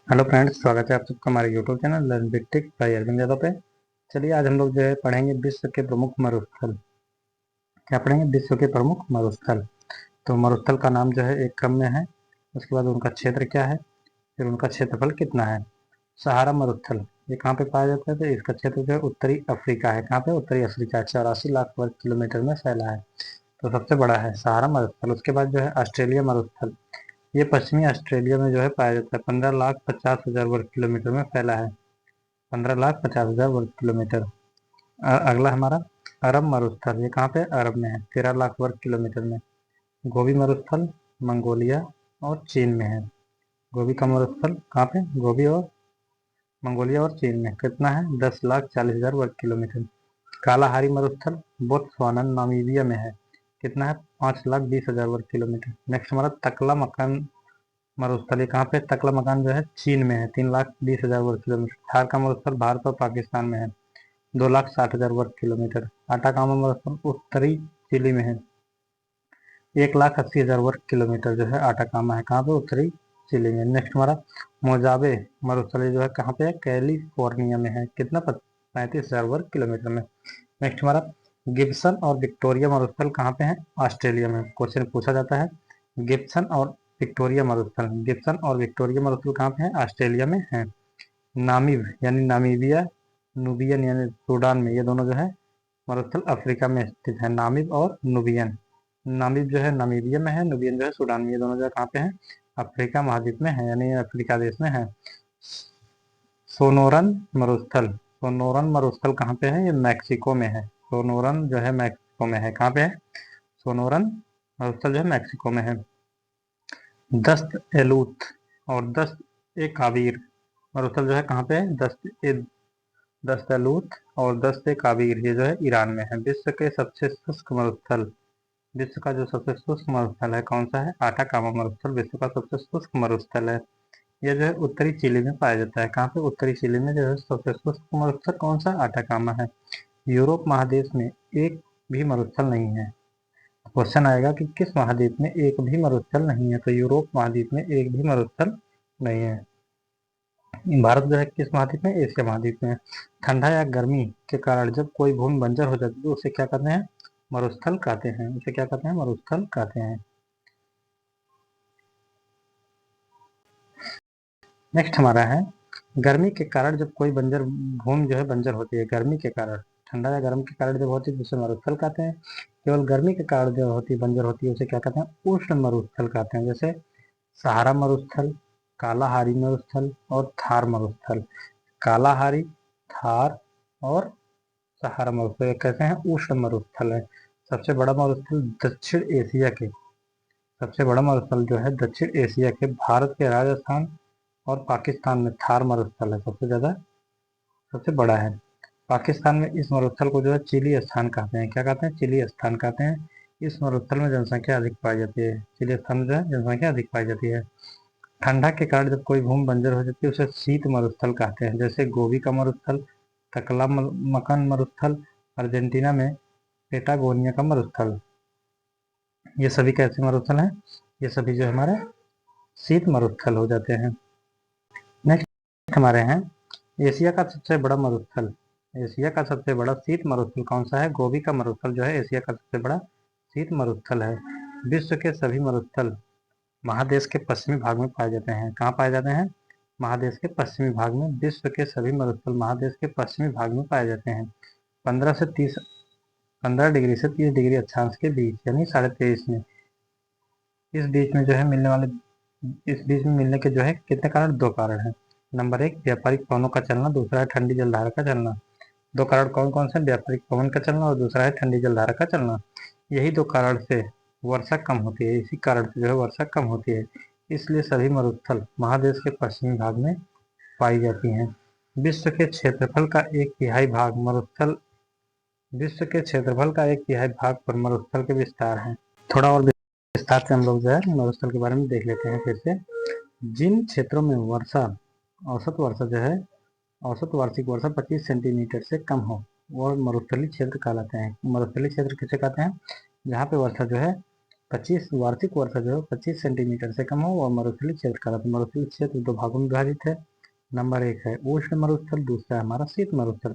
Hello friends, स्वागत है आप सबका हमारे YouTube channel learn big tech by Arvind Yadav पे। चलिए आज हम लोग जो है पढ़ेंगे विश्व के प्रमुख मरुस्थल। क्या पढ़ेंगे? विश्व के प्रमुख मरुस्थल। तो मरुस्थल का नाम जो है एक क्रम में है, उसके बाद उनका क्षेत्र क्या है, फिर उनका क्षेत्रफल कितना है। सहारा मरुस्थल ये कहाँ पे पाया जाता है? तो इसका क्षेत्र जो है उत्तरी अफ्रीका है। कहाँ पे? उत्तरी अफ्रीका। 84 लाख वर्ग किलोमीटर में फैला है, तो सबसे बड़ा है सहारा मरुस्थल। उसके बाद जो है ऑस्ट्रेलिया मरुस्थल, ये पश्चिमी ऑस्ट्रेलिया में जो है पाया जाता है। 15,50,000 वर्ग किलोमीटर में फैला है। 15,50,000 वर्ग किलोमीटर। अगला हमारा अरब मरुस्थल, ये कहाँ पे? अरब में है। 13 लाख वर्ग किलोमीटर में। गोबी मरुस्थल मंगोलिया और चीन में है। गोबी का मरुस्थल कहाँ पे? गोबी और मंगोलिया और चीन में। कितना है? 10,40,000 वर्ग किलोमीटर। कालाहारी मरुस्थल बोत्सवाना नामीबिया में है। कितना है? 5,20,000 वर्ग किलोमीटर। नेक्स्ट हमारा तकला मकान मरुस्थल, ये कहाँ पे? तकला मकान जो है चीन में है। 3,20,000 वर्ग किलोमीटर। थार का मरुस्थल भारत और पाकिस्तान में है। 2,60,000 वर्ग किलोमीटर। आटाकामा मरुस्थल उत्तरी चिली में है। 1,80,000 वर्ग किलोमीटर जो है आटाकामा है। कहाँ पे? उत्तरी चिली में। नेक्स्ट हमारा मोजाबे मरुस्थल, ये जो है कहाँ पे है? कैलिफोर्निया में है। कितना? 35,000 वर्ग किलोमीटर में। नेक्स्ट हमारा गिब्सन और विक्टोरिया मरुस्थल कहाँ पे है? ऑस्ट्रेलिया में। क्वेश्चन पूछा जाता है गिब्सन और विक्टोरिया मरुस्थल। गिब्सन और विक्टोरिया मरुस्थल कहाँ पे है? ऑस्ट्रेलिया में है। नामीब यानी नामीबिया, नुबियन यानी सूडान में, ये दोनों जो है मरुस्थल अफ्रीका में स्थित है। नामीब और नुबियन। नामीब जो है नामीबिया में है, नुबियन जो है सूडान में। ये दोनों जो है कहाँ पे है? अफ्रीका महाद्वीप में है, यानी अफ्रीका देश में है। सोनोरन मरुस्थल, सोनोरन मरुस्थल कहाँ पे है? ये मैक्सिको में है। सोनोरन जो है मैक्सिको में है। कहाँ पे है? सोनोरन मरुस्थल जो है मैक्सिको में है। दस्त एलूत और दस्त ए काबीर मरुस्थल जो है कहाँ पे है? दस्तलूत और दस्त ए काबीर, ये जो है ईरान में है। विश्व के सबसे शुष्क मरुस्थल, विश्व का जो सबसे शुष्क मरुस्थल है कौन सा है? आटाकामा मरुस्थल विश्व का सबसे शुष्क मरुस्थल है। यह जो है उत्तरी चिली में पाया जाता है। कहाँ पे? उत्तरी चिली में जो है सबसे शुष्क मरुस्थल कौन सा? आटाकामा है। यूरोप महादेश में एक भी मरुस्थल नहीं है। क्वेश्चन आएगा कि किस महाद्वीप में एक भी मरुस्थल नहीं है? तो यूरोप महाद्वीप में एक भी मरुस्थल नहीं है। भारत जो है किस महाद्वीप में? एशिया महाद्वीप में है। ठंडा या गर्मी के कारण जब कोई भूमि बंजर हो जाती है तो उसे क्या कहते हैं? मरुस्थल कहते हैं। उसे क्या कहते हैं? मरुस्थल कहते हैं। नेक्स्ट हमारा है गर्मी के कारण जब कोई बंजर भूमि जो है बंजर होती है, गर्मी के कारण, ठंडा या गर्म के कारण जब होती है तो उसे मरुस्थल कहते हैं। केवल गर्मी के कारण जब होती है बंजर होती है उसे क्या कहते हैं? उष्ण मरुस्थल कहते हैं। जैसे सहारा मरुस्थल, कालाहारी मरुस्थल और थार मरुस्थल। कालाहारी, थार और सहारा मरुस्थल ये कैसे हैं? उष्ण मरुस्थल है। सबसे बड़ा मरुस्थल दक्षिण एशिया के, सबसे बड़ा मरुस्थल जो है दक्षिण एशिया के भारत के राजस्थान और पाकिस्तान में थार मरुस्थल है। सबसे ज़्यादा, सबसे बड़ा है। पाकिस्तान में इस मरुस्थल को जो है चिली स्थान कहते हैं। क्या कहते हैं? चिली स्थान कहते हैं। इस मरुस्थल में जनसंख्या अधिक पाई जाती है। चिली स्थान में जो है जनसंख्या अधिक पाई जाती है। ठंडा के कारण जब कोई भूमि बंजर हो जाती है उसे शीत मरुस्थल कहते हैं। जैसे गोबी का मरुस्थल, तकला मकान मरुस्थल, अर्जेंटीना में पेटागोनिया का मरुस्थल, ये सभी कैसे मरुस्थल हैं? ये सभी जो हमारे शीत मरुस्थल हो जाते हैं। नेक्स्ट हमारे हैं एशिया का सबसे बड़ा मरुस्थल। एशिया का सबसे बड़ा शीत मरुस्थल कौन सा है? गोबी का मरुस्थल जो है एशिया का सबसे बड़ा शीत मरुस्थल है। विश्व के सभी मरुस्थल महादेश के पश्चिमी भाग में पाए जाते हैं। कहाँ पाए जाते हैं? महादेश के पश्चिमी भाग में। विश्व के सभी मरुस्थल महादेश के पश्चिमी भाग में पाए जाते हैं। 15 डिग्री से 30 डिग्री अक्षांश के बीच, यानी 23.5 में। इस बीच में जो है मिलने वाले, इस बीच में मिलने के जो है कितने कारण? 2 कारण हैं। नंबर 1 व्यापारिक पवनों का चलना, दूसरा है ठंडी जलधारा का चलना। 2 कारण कौन कौन से? व्यापारिक पवन का चलना और दूसरा है ठंडी जलधारा का चलना। यही 2 कारण से वर्षा कम होती है। इसी कारण से जो है वर्षा कम होती है। इसलिए सभी मरुस्थल महादेश के पश्चिमी भाग में पाई जाती हैं। विश्व के क्षेत्रफल का 1/3 भाग मरुस्थल, विश्व के क्षेत्रफल का 1/3 भाग पर मरुस्थल के विस्तार हैं। थोड़ा और विस्तार से हम लोग जो है मरुस्थल के बारे में देख लेते हैं फिर से। जिन क्षेत्रों में वर्षा, औसत वर्षा जो है, औसत वार्षिक वर्षा 25 सेंटीमीटर से कम हो वो मरुस्थलीय क्षेत्र कहलाते हैं। मरुस्थलीय क्षेत्र किसे कहते हैं? जहाँ पे वर्षा जो है 25 वार्षिक वर्षा जो है 25 सेंटीमीटर से कम हो और मरुस्थलीय क्षेत्र कहलाता है। मरुस्थलीय क्षेत्र दो भागों में विभाजित है। नंबर 1 है उष्ण मरुस्थल, दूसरा है हमारा शीत मरुस्थल।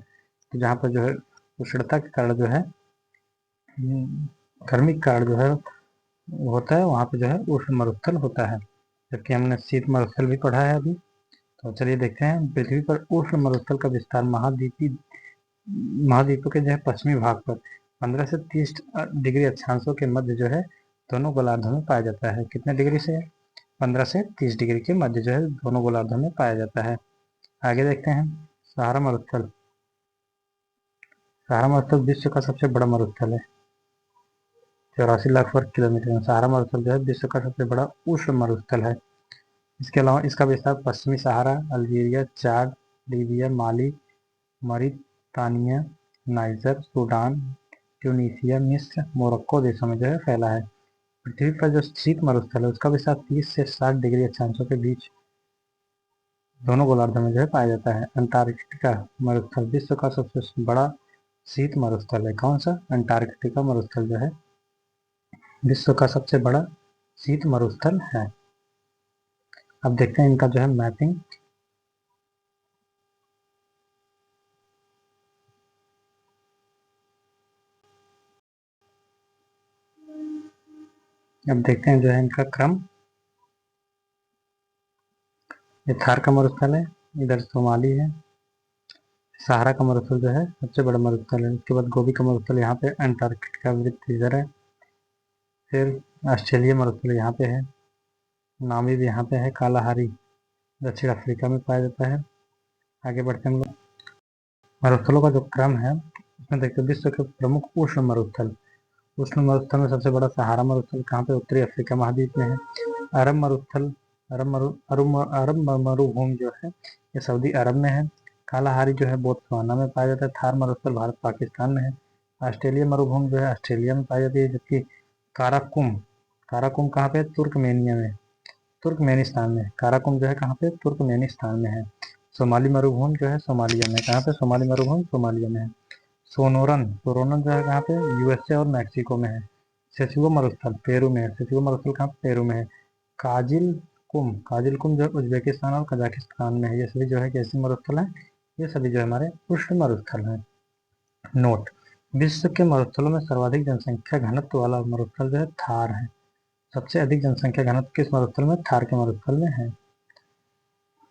तो जहाँ पर जो है उष्णता के कारण जो है गर्मी के कारण जो है होता है, वहाँ पे जो है उष्ण मरुस्थल होता है, जबकि हमने शीत मरुस्थल भी पढ़ा है अभी। तो चलिए देखते हैं, पृथ्वी पर उष्ण मरुस्थल का विस्तार महाद्वीपों के जो है पश्चिमी भाग पर 15 से 30 डिग्री अक्षांशों के मध्य जो है दोनों गोलार्धों में पाया जाता है। कितने डिग्री से? 15 से 30 डिग्री के मध्य जो है दोनों गोलार्धों में पाया जाता है। आगे देखते हैं सहारा मरुस्थल। सहारा मरुस्थल विश्व का सबसे बड़ा मरुस्थल है, 84 लाख वर्ग किलोमीटर में। सहारा मरुस्थल जो है विश्व का सबसे बड़ा उष्ण मरुस्थल है। इसके अलावा इसका विस्तार पश्चिमी सहारा, अल्जीरिया, चाड, लीबिया, माली, मरीतानिया, नाइजर, सूडान, ट्यूनीसिया, मिस्र, मोरक्को देशों में जो है फैला है। पृथ्वी पर जो शीत मरुस्थल है उसका विस्तार 30 से 60 डिग्री अक्षांशों के बीच दोनों गोलार्धों में जो है पाया जाता है। अंटार्कटिका मरुस्थल विश्व का सबसे बड़ा शीत मरुस्थल है। कौन सा? अंटार्कटिका मरुस्थल जो है विश्व का सबसे बड़ा शीत मरुस्थल है। अब देखते हैं इनका जो है मैपिंग। अब देखते हैं जो है इनका क्रम। ये थार का मरुस्थल है, इधर सोमाली है, सहारा का मरुस्थल जो है सबसे बड़ा मरुस्थल है। उसके बाद गोबी का मरुस्थल यहाँ पे, अंटार्कटिका वृत्त इधर है, फिर ऑस्ट्रेलिया मरुस्थल यहाँ पे है, नामीब यहाँ पे है, कालाहारी दक्षिण अफ्रीका में पाया जाता है। आगे बढ़ते हैं हम लोग। मरुस्थलों का जो क्रम है उसमें देखते हैं विश्व के प्रमुख उष्ण मरुस्थल। उष्ण मरुस्थल में सबसे बड़ा सहारा मरुस्थल कहाँ पे? उत्तरी अफ्रीका महाद्वीप में है। अरब मरुस्थल, अरब मरुभूमि जो है ये सऊदी अरब में है। कालाहारी जो है बोत्सवाना में पाया जाता है। थार मरुस्थल भारत पाकिस्तान में है। ऑस्ट्रेलिया मरुभूमि जो है ऑस्ट्रेलिया में पाई जाती है, जबकि काराकुम, काराकुम कहाँ पे? तुर्कमेनिया में, तुर्कमेनिस्तान में। काराकुम जो है कहाँ पे? तुर्कमेनिस्तान में है। सोमाली मरुभूमि जो है सोमालिया में, कहाँ पे? सोमाली मरुभूमि सोमालिया में है। सोनोरन, सोनोरन जो है कहाँ पे? यूएसए और मैक्सिको में है। सेसियो मरुस्थल पेरू में है। सेसियो मरुस्थल कहाँ पे? पेरू में है। काजिल कुम, काजिल कुम जो है उज्बेकिस्तान और कजाकिस्तान में है। ये सभी जो है कैसे मरुस्थल हैं? ये सभी जो है हमारे उष्ण मरुस्थल हैं। नोट: विश्व के मरुस्थलों में सर्वाधिक जनसंख्या घनत्व वाला मरुस्थल जो है थार है। सबसे अधिक जनसंख्या घनत्व किस मरुस्थल में? थार के मरुस्थल में है।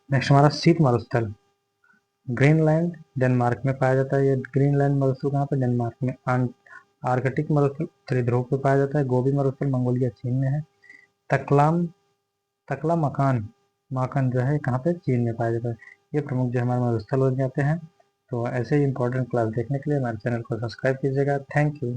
नेक्स्ट हमारा शीत मरुस्थल। ग्रीनलैंड डेनमार्क में पाया जाता है। ये ग्रीनलैंड मरुस्थल कहाँ पे? डेनमार्क में। आर्कटिक मरुस्थल उत्तरी ध्रुव पे पाया जाता है। गोबी मरुस्थल मंगोलिया चीन में है। तकलाम तकला मकान माकन जो है कहाँ पे? चीन में पाया जाता है। ये प्रमुख जो हमारे मरुस्थल हो जाते हैं। तो ऐसे ही इंपॉर्टेंट क्लास देखने के लिए हमारे चैनल को सब्सक्राइब कीजिएगा। Thank you.